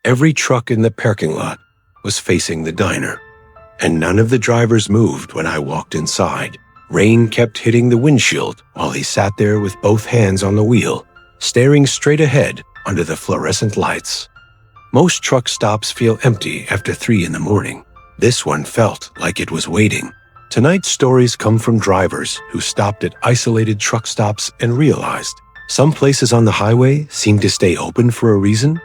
Every truck in the parking lot was facing the diner, and none of the drivers moved when I walked inside. Rain kept hitting the windshield while he sat there with both hands on the wheel, staring straight ahead under the fluorescent lights. Most truck stops feel empty after 3 in the morning. This one felt like it was waiting. Tonight's stories come from drivers who stopped at isolated truck stops and realized some places on the highway seem to stay open for a reason.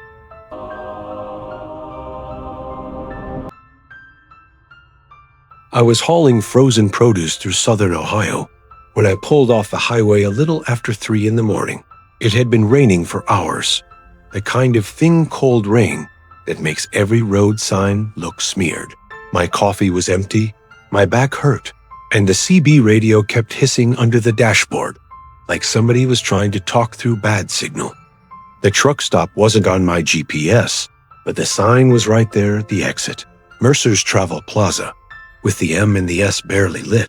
I was hauling frozen produce through southern Ohio when I pulled off the highway a little after 3 in the morning. It had been raining for hours, the kind of thin, cold rain that makes every road sign look smeared. My coffee was empty, my back hurt, and the CB radio kept hissing under the dashboard, like somebody was trying to talk through bad signal. The truck stop wasn't on my GPS, but the sign was right there at the exit. Mercer's Travel Plaza, with the M and the S barely lit.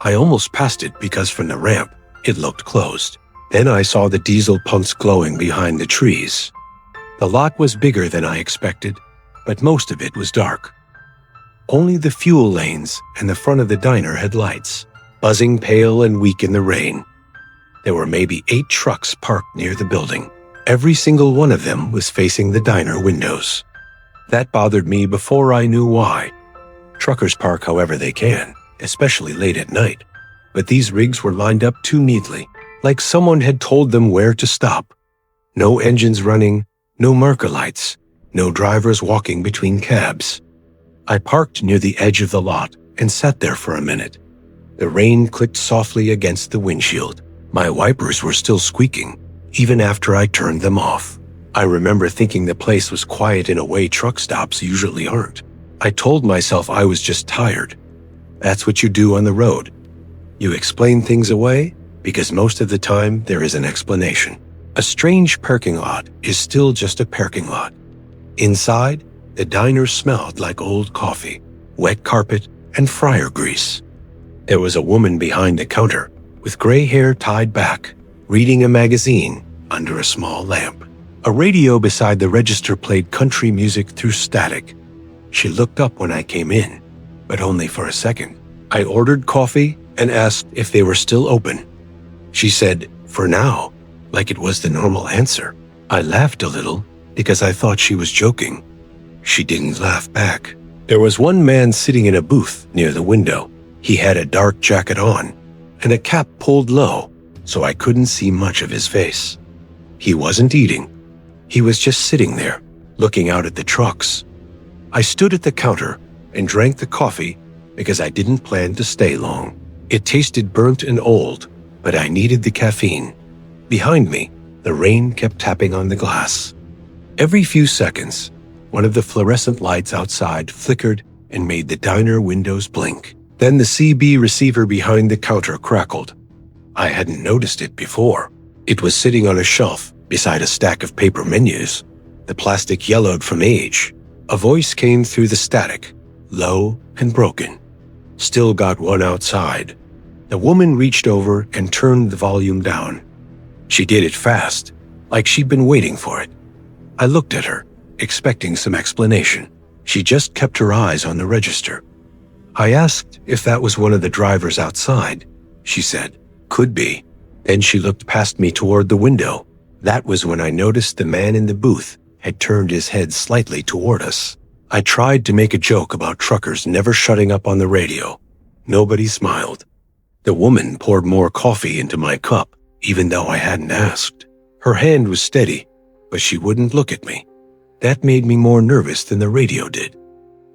I almost passed it because from the ramp, it looked closed. Then I saw the diesel pumps glowing behind the trees. The lot was bigger than I expected, but most of it was dark. Only the fuel lanes and the front of the diner had lights, buzzing pale and weak in the rain. There were maybe 8 trucks parked near the building. Every single one of them was facing the diner windows. That bothered me before I knew why. Truckers park however they can, especially late at night, but these rigs were lined up too neatly, like someone had told them where to stop. No engines running, no marker lights, no drivers walking between cabs. I parked near the edge of the lot and sat there for a minute. The rain clicked softly against the windshield. My wipers were still squeaking, even after I turned them off. I remember thinking the place was quiet in a way truck stops usually aren't. I told myself I was just tired. That's what you do on the road. You explain things away because most of the time there is an explanation. A strange parking lot is still just a parking lot. Inside, the diner smelled like old coffee, wet carpet, and fryer grease. There was a woman behind the counter with gray hair tied back, reading a magazine under a small lamp. A radio beside the register played country music through static. She looked up when I came in, but only for a second. I ordered coffee and asked if they were still open. She said, "For now," like it was the normal answer. I laughed a little because I thought she was joking. She didn't laugh back. There was one man sitting in a booth near the window. He had a dark jacket on and a cap pulled low, so I couldn't see much of his face. He wasn't eating. He was just sitting there, looking out at the trucks. I stood at the counter and drank the coffee because I didn't plan to stay long. It tasted burnt and old, but I needed the caffeine. Behind me, the rain kept tapping on the glass. Every few seconds, one of the fluorescent lights outside flickered and made the diner windows blink. Then the CB receiver behind the counter crackled. I hadn't noticed it before. It was sitting on a shelf beside a stack of paper menus. The plastic yellowed from age. A voice came through the static, low and broken. "Still got one outside." The woman reached over and turned the volume down. She did it fast, like she'd been waiting for it. I looked at her, expecting some explanation. She just kept her eyes on the register. I asked if that was one of the drivers outside. She said, "Could be." Then she looked past me toward the window. That was when I noticed the man in the booth had turned his head slightly toward us. I tried to make a joke about truckers never shutting up on the radio. Nobody smiled. The woman poured more coffee into my cup, even though I hadn't asked. Her hand was steady, but she wouldn't look at me. That made me more nervous than the radio did.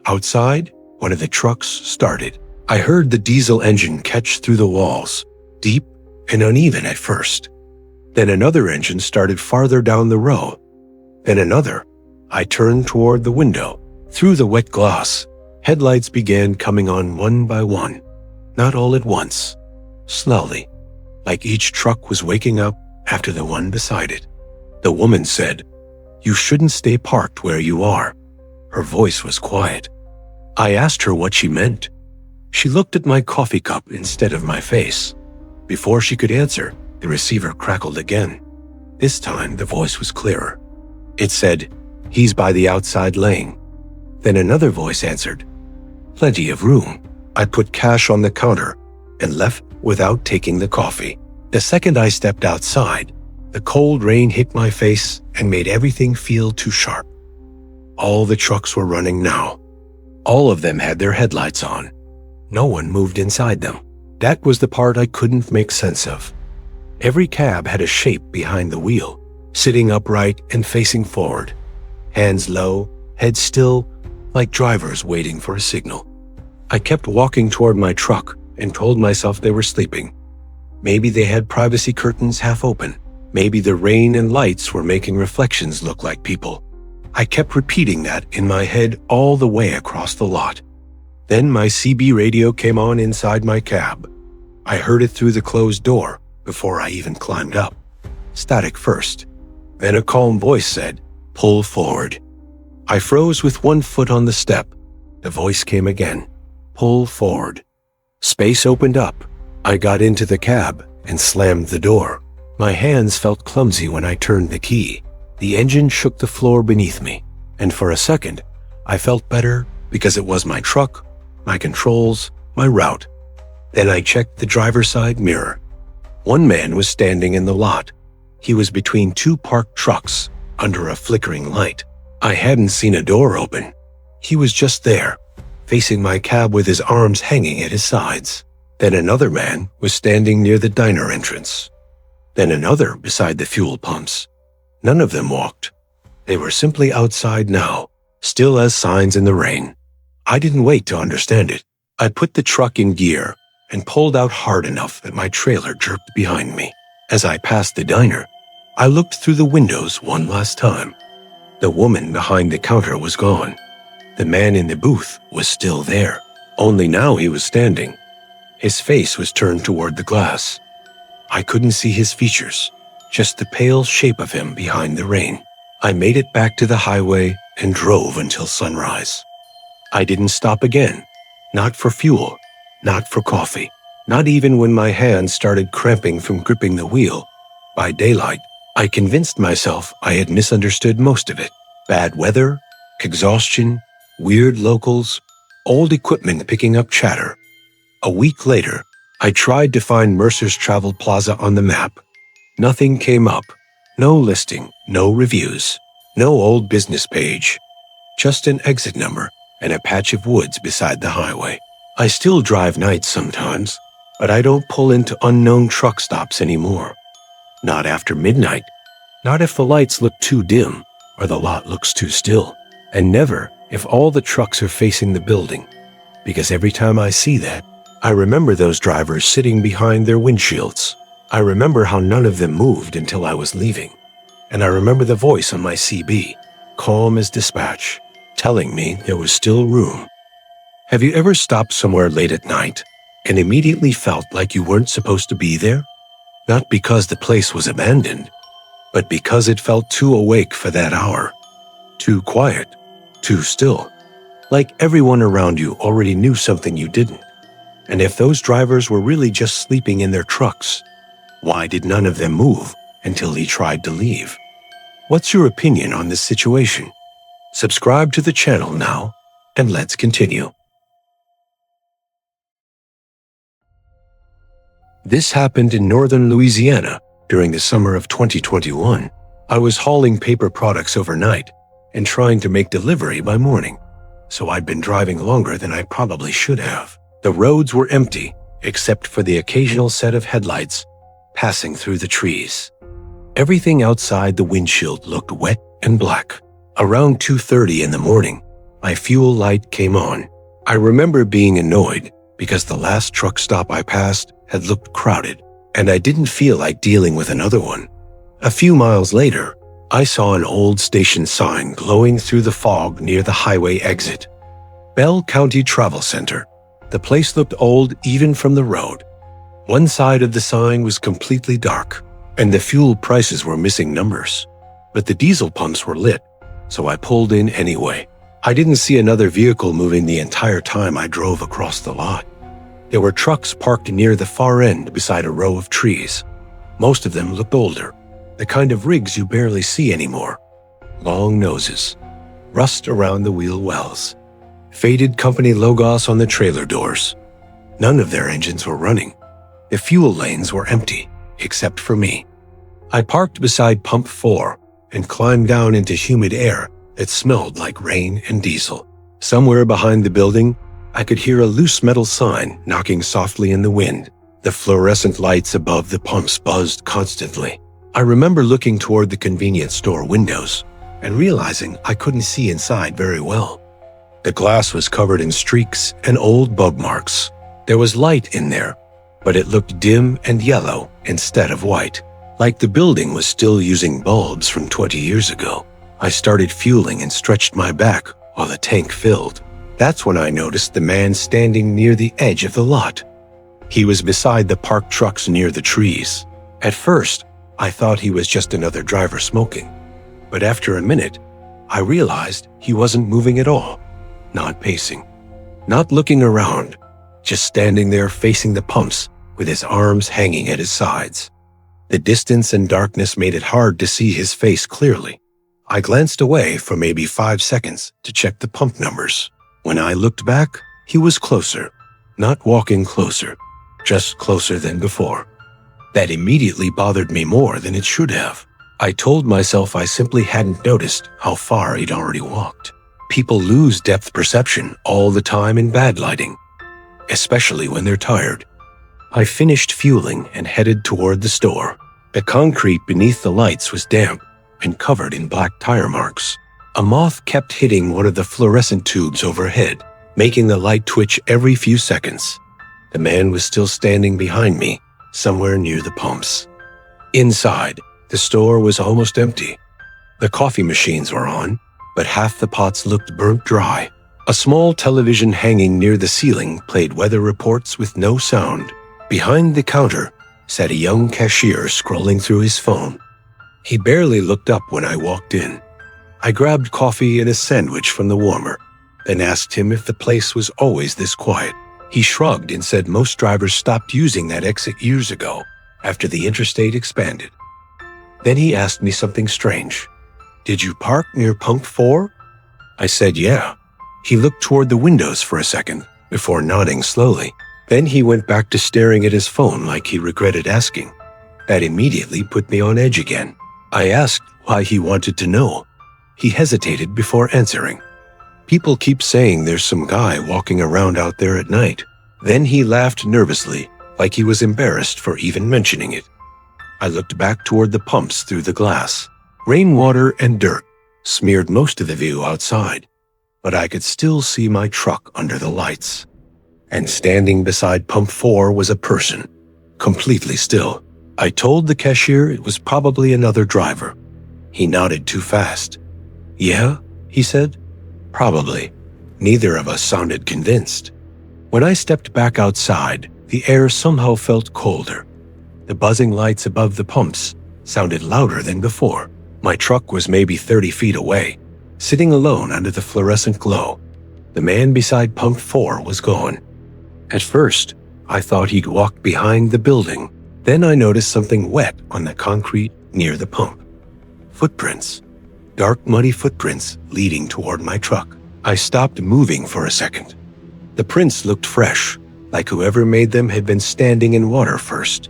Outside, one of the trucks started. I heard the diesel engine catch through the walls, deep and uneven at first. Then another engine started farther down the row. Then another. I turned toward the window. Through the wet glass, headlights began coming on one by one. Not all at once. Slowly, like each truck was waking up after the one beside it. The woman said, "You shouldn't stay parked where you are." Her voice was quiet. I asked her what she meant. She looked at my coffee cup instead of my face. Before she could answer, the receiver crackled again. This time, the voice was clearer. It said, "He's by the outside lane." Then another voice answered, "Plenty of room." I put cash on the counter and left without taking the coffee. The second I stepped outside, the cold rain hit my face and made everything feel too sharp. All the trucks were running now. All of them had their headlights on. No one moved inside them. That was the part I couldn't make sense of. Every cab had a shape behind the wheel, sitting upright and facing forward. Hands low, head still, like drivers waiting for a signal. I kept walking toward my truck and told myself they were sleeping. Maybe they had privacy curtains half open. Maybe the rain and lights were making reflections look like people. I kept repeating that in my head all the way across the lot. Then my CB radio came on inside my cab. I heard it through the closed door before I even climbed up. Static first. Then a calm voice said, "Pull forward." I froze with one foot on the step. The voice came again, "Pull forward." Space opened up. I got into the cab and slammed the door. My hands felt clumsy when I turned the key. The engine shook the floor beneath me, and for a second, I felt better because it was my truck, my controls, my route. Then I checked the driver's side mirror. One man was standing in the lot. He was between two parked trucks under a flickering light. I hadn't seen a door open. He was just there, facing my cab with his arms hanging at his sides. Then another man was standing near the diner entrance. Then another beside the fuel pumps. None of them walked. They were simply outside now, still as signs in the rain. I didn't wait to understand it. I put the truck in gear and pulled out hard enough that my trailer jerked behind me. As I passed the diner, I looked through the windows one last time. The woman behind the counter was gone. The man in the booth was still there, only now he was standing. His face was turned toward the glass. I couldn't see his features, just the pale shape of him behind the rain. I made it back to the highway and drove until sunrise. I didn't stop again, not for fuel, not for coffee, not even when my hands started cramping from gripping the wheel. By daylight, I convinced myself I had misunderstood most of it. Bad weather, exhaustion, weird locals, old equipment picking up chatter. A week later, I tried to find Mercer's Travel Plaza on the map. Nothing came up. No listing, no reviews, no old business page. Just an exit number and a patch of woods beside the highway. I still drive nights sometimes, but I don't pull into unknown truck stops anymore. Not after midnight. Not if the lights look too dim or the lot looks too still. And never if all the trucks are facing the building. Because every time I see that, I remember those drivers sitting behind their windshields. I remember how none of them moved until I was leaving. And I remember the voice on my CB, calm as dispatch, telling me there was still room. Have you ever stopped somewhere late at night and immediately felt like you weren't supposed to be there? Not because the place was abandoned, but because it felt too awake for that hour. Too quiet, too still. Like everyone around you already knew something you didn't. And if those drivers were really just sleeping in their trucks, why did none of them move until he tried to leave? What's your opinion on this situation? Subscribe to the channel now, and let's continue. This happened in northern Louisiana during the summer of 2021. I was hauling paper products overnight and trying to make delivery by morning, so I'd been driving longer than I probably should have. The roads were empty, except for the occasional set of headlights passing through the trees. Everything outside the windshield looked wet and black. Around 2:30 in the morning, my fuel light came on. I remember being annoyed because the last truck stop I passed had looked crowded, and I didn't feel like dealing with another one. A few miles later, I saw an old station sign glowing through the fog near the highway exit. Bell County Travel Center. The place looked old even from the road. One side of the sign was completely dark, and the fuel prices were missing numbers. But the diesel pumps were lit, so I pulled in anyway. I didn't see another vehicle moving the entire time I drove across the lot. There were trucks parked near the far end beside a row of trees. Most of them looked older, the kind of rigs you barely see anymore. long noses, rust around the wheel wells, faded company logos on the trailer doors. None of their engines were running. The fuel lanes were empty, except for me. I parked beside Pump 4 and climbed down into humid air that smelled like rain and diesel. Somewhere behind the building, I could hear a loose metal sign knocking softly in the wind. The fluorescent lights above the pumps buzzed constantly. I remember looking toward the convenience store windows and realizing I couldn't see inside very well. The glass was covered in streaks and old bug marks. There was light in there, but it looked dim and yellow instead of white, like the building was still using bulbs from 20 years ago. I started fueling and stretched my back while the tank filled. That's when I noticed the man standing near the edge of the lot. He was beside the parked trucks near the trees. At first, I thought he was just another driver smoking. But after a minute, I realized he wasn't moving at all, not pacing, not looking around, just standing there facing the pumps with his arms hanging at his sides. The distance and darkness made it hard to see his face clearly. I glanced away for maybe 5 seconds to check the pump numbers. When I looked back, he was closer, not walking closer, just closer than before. That immediately bothered me more than it should have. I told myself I simply hadn't noticed how far he'd already walked. People lose depth perception all the time in bad lighting, especially when they're tired. I finished fueling and headed toward the store. The concrete beneath the lights was damp and covered in black tire marks. A moth kept hitting one of the fluorescent tubes overhead, making the light twitch every few seconds. The man was still standing behind me, somewhere near the pumps. Inside, the store was almost empty. The coffee machines were on, but half the pots looked burnt dry. A small television hanging near the ceiling played weather reports with no sound. Behind the counter sat a young cashier scrolling through his phone. He barely looked up when I walked in. I grabbed coffee and a sandwich from the warmer, then asked him if the place was always this quiet. He shrugged and said most drivers stopped using that exit years ago after the interstate expanded. Then he asked me something strange. "Did you park near Pump 4? I said, "Yeah." He looked toward the windows for a second before nodding slowly. Then he went back to staring at his phone like he regretted asking. That immediately put me on edge again. I asked why he wanted to know. He hesitated before answering. "People keep saying there's some guy walking around out there at night." Then he laughed nervously, like he was embarrassed for even mentioning it. I looked back toward the pumps through the glass. Rainwater and dirt smeared most of the view outside, but I could still see my truck under the lights. And standing beside Pump 4 was a person, completely still. I told the cashier it was probably another driver. He nodded too fast. "Yeah?" he said. "Probably." Neither of us sounded convinced. When I stepped back outside, the air somehow felt colder. The buzzing lights above the pumps sounded louder than before. My truck was maybe 30 feet away, sitting alone under the fluorescent glow. The man beside Pump 4 was gone. At first, I thought he'd walked behind the building. Then I noticed something wet on the concrete near the pump. Footprints. Dark, muddy footprints leading toward my truck. I stopped moving for a second. The prints looked fresh, like whoever made them had been standing in water first.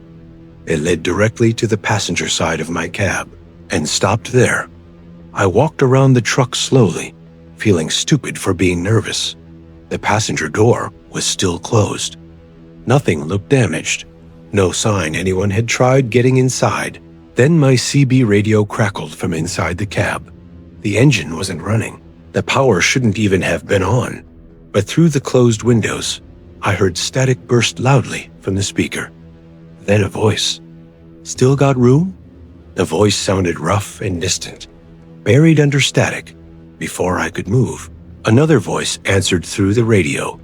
They led directly to the passenger side of my cab and stopped there. I walked around the truck slowly, feeling stupid for being nervous. The passenger door was still closed. Nothing looked damaged. No sign anyone had tried getting inside. Then my CB radio crackled from inside the cab. The engine wasn't running. The power shouldn't even have been on. But through the closed windows, I heard static burst loudly from the speaker. Then a voice. "Still got room?" The voice sounded rough and distant, buried under static. Before I could move, another voice answered through the radio.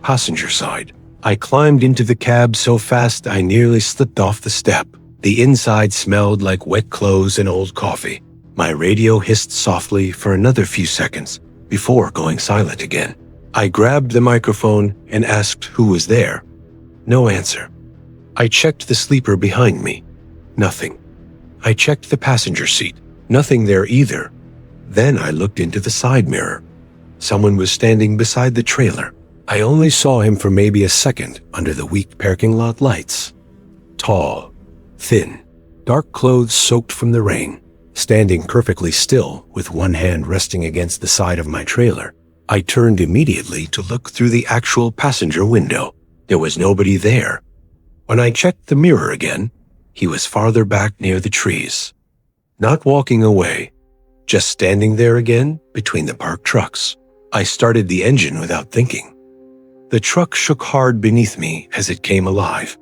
Passenger side. I climbed into the cab so fast I nearly slipped off the step. The inside smelled like wet clothes and old coffee. My radio hissed softly for another few seconds before going silent again. I grabbed the microphone and asked who was there. No answer. I checked the sleeper behind me. Nothing. I checked the passenger seat. Nothing there either. Then I looked into the side mirror. Someone was standing beside the trailer. I only saw him for maybe a second under the weak parking lot lights. Tall, thin, dark clothes soaked from the rain, standing perfectly still with one hand resting against the side of my trailer. I turned immediately to look through the actual passenger window. There was nobody there. When I checked the mirror again, he was farther back near the trees. Not walking away, just standing there again between the parked trucks. I started the engine without thinking. The truck shook hard beneath me as it came alive.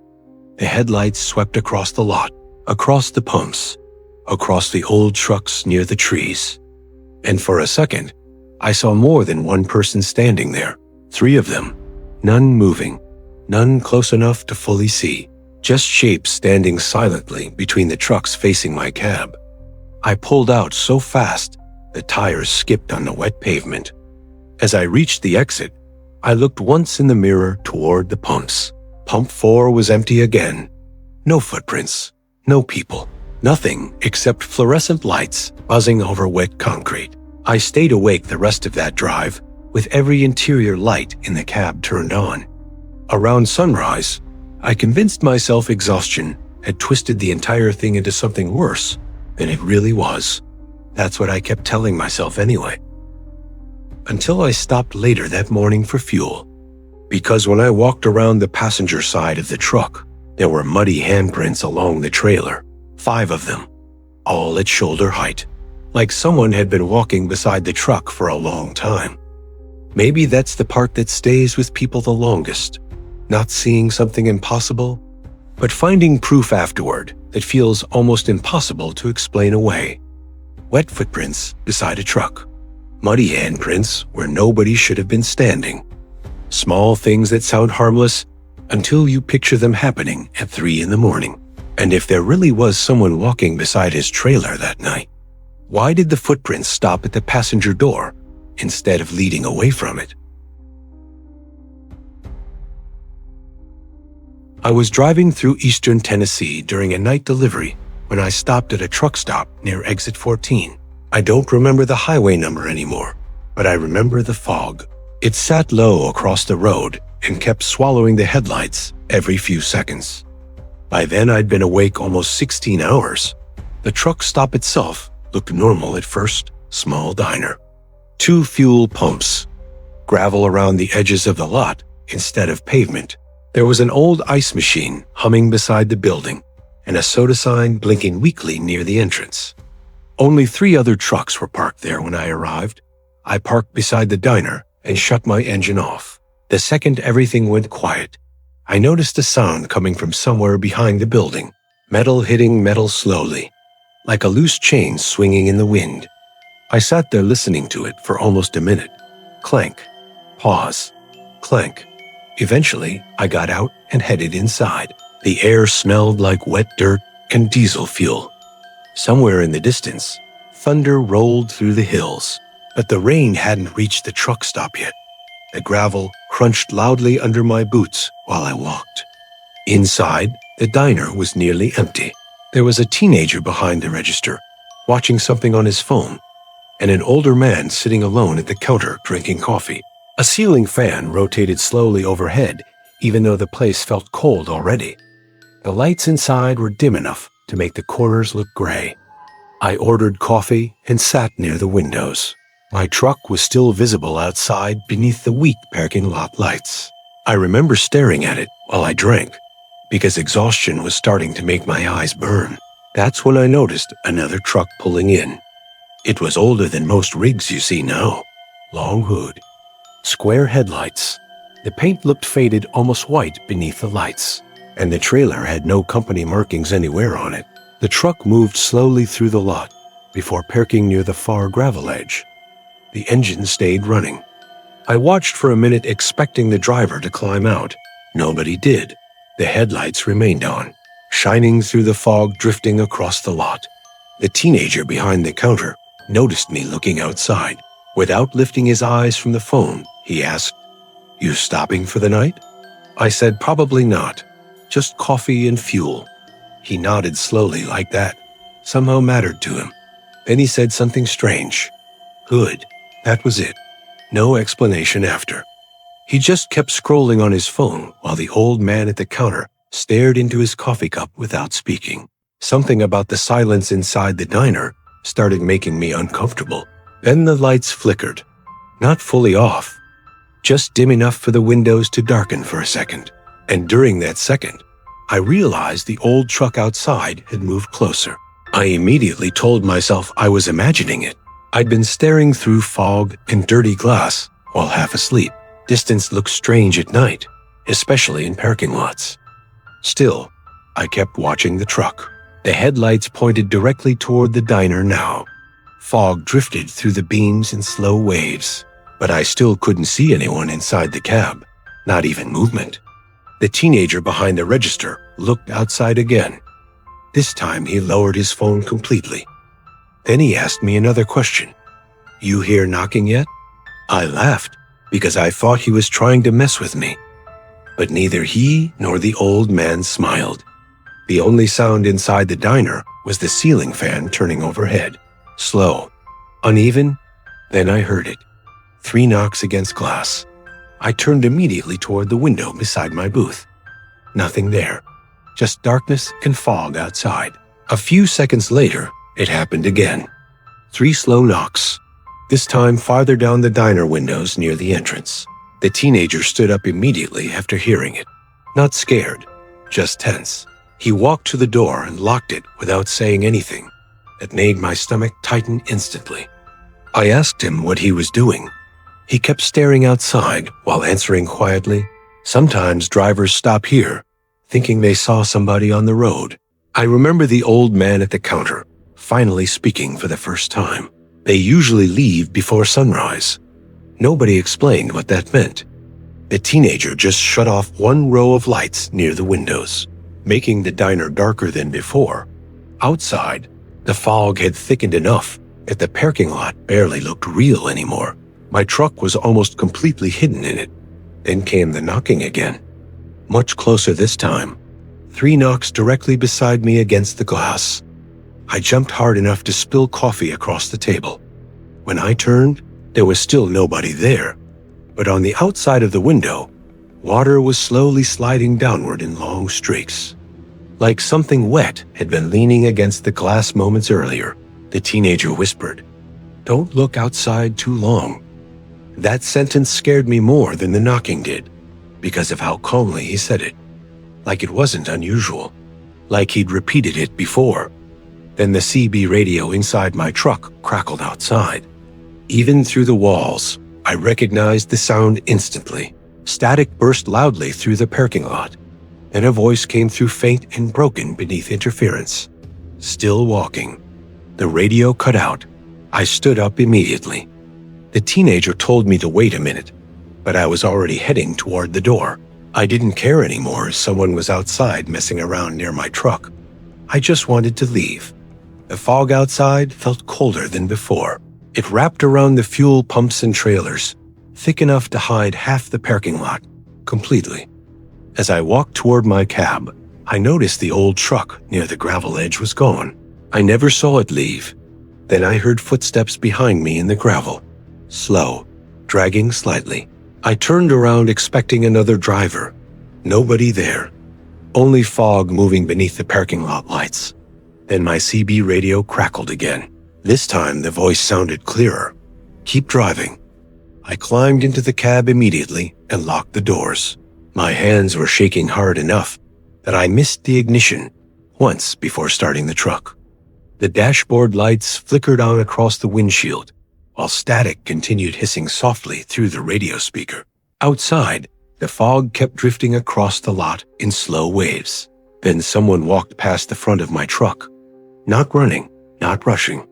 The headlights swept across the lot, across the pumps, across the old trucks near the trees. And for a second, I saw more than one person standing there, 3 of them, none moving, none close enough to fully see, just shapes standing silently between the trucks facing my cab. I pulled out so fast, the tires skipped on the wet pavement. As I reached the exit, I looked once in the mirror toward the pumps. Pump 4 was empty again. No footprints, no people, nothing except fluorescent lights buzzing over wet concrete. I stayed awake the rest of that drive, with every interior light in the cab turned on. Around sunrise, I convinced myself exhaustion had twisted the entire thing into something worse than it really was. That's what I kept telling myself anyway. Until I stopped later that morning for fuel. Because when I walked around the passenger side of the truck, there were muddy handprints along the trailer, 5 of them, all at shoulder height, like someone had been walking beside the truck for a long time. Maybe that's the part that stays with people the longest, not seeing something impossible, but finding proof afterward that feels almost impossible to explain away. Wet footprints beside a truck, muddy handprints where nobody should have been standing. Small things that sound harmless until you picture them happening at 3 in the morning. And if there really was someone walking beside his trailer that night, why did the footprints stop at the passenger door instead of leading away from it? I was driving through eastern Tennessee during a night delivery when I stopped at a truck stop near exit 14. I don't remember the highway number anymore, but I remember the fog. It sat low across the road and kept swallowing the headlights every few seconds. By then, I'd been awake almost 16 hours. The truck stop itself looked normal at first, small diner. 2 fuel pumps, gravel around the edges of the lot instead of pavement. There was an old ice machine humming beside the building and a soda sign blinking weakly near the entrance. Only 3 other trucks were parked there when I arrived. I parked beside the diner and shut my engine off. The second everything went quiet, I noticed a sound coming from somewhere behind the building, metal hitting metal slowly, like a loose chain swinging in the wind. I sat there listening to it for almost a minute. Clank, pause, clank. Eventually, I got out and headed inside. The air smelled like wet dirt and diesel fuel. Somewhere in the distance, thunder rolled through the hills, but the rain hadn't reached the truck stop yet. The gravel crunched loudly under my boots while I walked. Inside, the diner was nearly empty. There was a teenager behind the register, watching something on his phone, and an older man sitting alone at the counter drinking coffee. A ceiling fan rotated slowly overhead, even though the place felt cold already. The lights inside were dim enough to make the corners look gray. I ordered coffee and sat near the windows. My truck was still visible outside beneath the weak parking lot lights. I remember staring at it while I drank, because exhaustion was starting to make my eyes burn. That's when I noticed another truck pulling in. It was older than most rigs you see now. Long hood, square headlights. The paint looked faded, almost white beneath the lights, and the trailer had no company markings anywhere on it. The truck moved slowly through the lot before parking near the far gravel edge. The engine stayed running. I watched for a minute, expecting the driver to climb out. Nobody did. The headlights remained on, shining through the fog drifting across the lot. The teenager behind the counter noticed me looking outside. Without lifting his eyes from the phone, he asked, "You stopping for the night?" I said, "Probably not. Just coffee and fuel." He nodded slowly like that somehow mattered to him. Then he said something strange. Good. That was it. No explanation after. He just kept scrolling on his phone while the old man at the counter stared into his coffee cup without speaking. Something about the silence inside the diner started making me uncomfortable. Then the lights flickered. Not fully off, just dim enough for the windows to darken for a second. And during that second, I realized the old truck outside had moved closer. I immediately told myself I was imagining it. I'd been staring through fog and dirty glass while half asleep. Distance looks strange at night, especially in parking lots. Still, I kept watching the truck. The headlights pointed directly toward the diner now. Fog drifted through the beams in slow waves, but I still couldn't see anyone inside the cab, not even movement. The teenager behind the register looked outside again. This time he lowered his phone completely. Then he asked me another question. "You hear knocking yet?" I laughed because I thought he was trying to mess with me. But neither he nor the old man smiled. The only sound inside the diner was the ceiling fan turning overhead. Slow, uneven, then I heard it. 3 knocks against glass. I turned immediately toward the window beside my booth. Nothing there, just darkness and fog outside. A few seconds later, it happened again. 3 slow knocks, this time farther down the diner windows near the entrance. The teenager stood up immediately after hearing it. Not scared, just tense. He walked to the door and locked it without saying anything. It made my stomach tighten instantly. I asked him what he was doing. He kept staring outside while answering quietly, "Sometimes drivers stop here, thinking they saw somebody on the road." I remember the old man at the counter finally speaking for the first time. They usually leave before sunrise. Nobody explained what that meant. The teenager just shut off 1 row of lights near the windows, making the diner darker than before. Outside, the fog had thickened enough that the parking lot barely looked real anymore. My truck was almost completely hidden in it. Then came the knocking again. Much closer this time. 3 knocks directly beside me against the glass. I jumped hard enough to spill coffee across the table. When I turned, there was still nobody there. But on the outside of the window, water was slowly sliding downward in long streaks. Like something wet had been leaning against the glass moments earlier. The teenager whispered, "Don't look outside too long." That sentence scared me more than the knocking did, because of how calmly he said it. Like it wasn't unusual. Like he'd repeated it before. Then the CB radio inside my truck crackled outside. Even through the walls, I recognized the sound instantly. Static burst loudly through the parking lot. Then a voice came through faint and broken beneath interference. Still walking. The radio cut out. I stood up immediately. The teenager told me to wait a minute, but I was already heading toward the door. I didn't care anymore if someone was outside messing around near my truck. I just wanted to leave. The fog outside felt colder than before. It wrapped around the fuel pumps and trailers, thick enough to hide half the parking lot, completely. As I walked toward my cab, I noticed the old truck near the gravel edge was gone. I never saw it leave. Then I heard footsteps behind me in the gravel. Slow, dragging slightly. I turned around expecting another driver. Nobody there. Only fog moving beneath the parking lot lights. Then my CB radio crackled again. This time the voice sounded clearer. "Keep driving." I climbed into the cab immediately and locked the doors. My hands were shaking hard enough that I missed the ignition once before starting the truck. The dashboard lights flickered on across the windshield, while static continued hissing softly through the radio speaker. Outside, the fog kept drifting across the lot in slow waves. Then someone walked past the front of my truck. Not running, not rushing.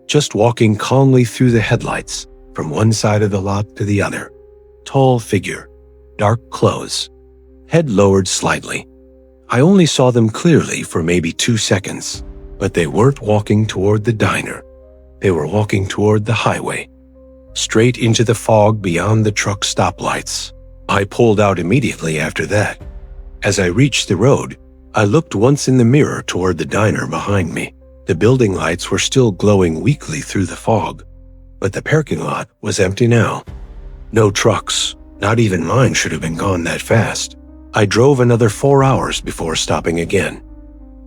Just walking calmly through the headlights from one side of the lot to the other. Tall figure, dark clothes, head lowered slightly. I only saw them clearly for maybe 2 seconds, but they weren't walking toward the diner. They were walking toward the highway, straight into the fog beyond the truck stoplights. I pulled out immediately after that. As I reached the road, I looked once in the mirror toward the diner behind me. The building lights were still glowing weakly through the fog. but the parking lot was empty now. No trucks, not even mine, should have been gone that fast. I drove another 4 hours before stopping again.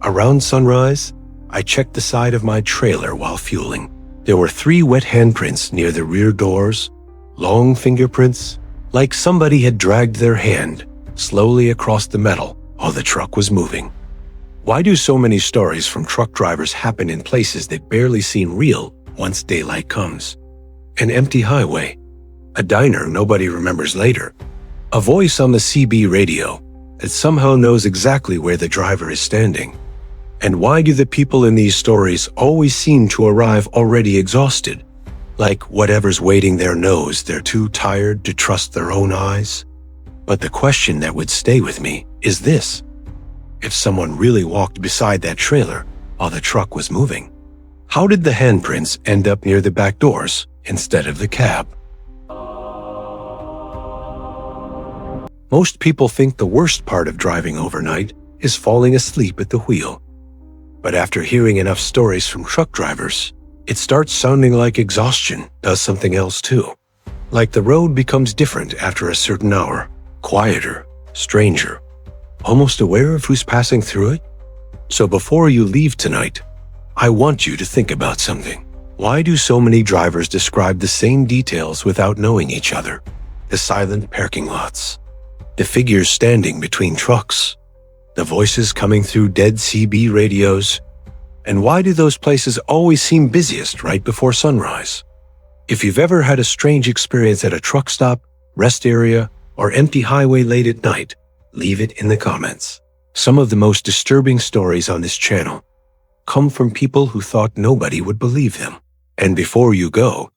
Around sunrise, I checked the side of my trailer while fueling. There were 3 wet handprints near the rear doors, long fingerprints, like somebody had dragged their hand slowly across the metal while the truck was moving. Why do so many stories from truck drivers happen in places that barely seem real once daylight comes? An empty highway, a diner nobody remembers later, a voice on the CB radio that somehow knows exactly where the driver is standing. And why do the people in these stories always seem to arrive already exhausted? Like whatever's waiting there knows they're too tired to trust their own eyes? But the question that would stay with me is this: if someone really walked beside that trailer while the truck was moving, how did the handprints end up near the back doors instead of the cab? Most people think the worst part of driving overnight is falling asleep at the wheel. But after hearing enough stories from truck drivers, it starts sounding like exhaustion does something else too. Like the road becomes different after a certain hour, quieter, stranger, almost aware of who's passing through it. So before you leave tonight, I want you to think about something. Why do so many drivers describe the same details without knowing each other? The silent parking lots, the figures standing between trucks, the voices coming through dead CB radios. And why do those places always seem busiest right before sunrise? If you've ever had a strange experience at a truck stop, rest area, or empty highway late at night, leave it in the comments. Some of the most disturbing stories on this channel come from people who thought nobody would believe them. And before you go,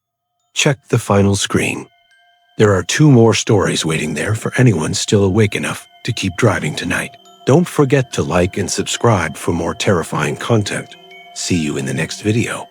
check the final screen. There are 2 more stories waiting there for anyone still awake enough to keep driving tonight. Don't forget to like and subscribe for more terrifying content. See you in the next video.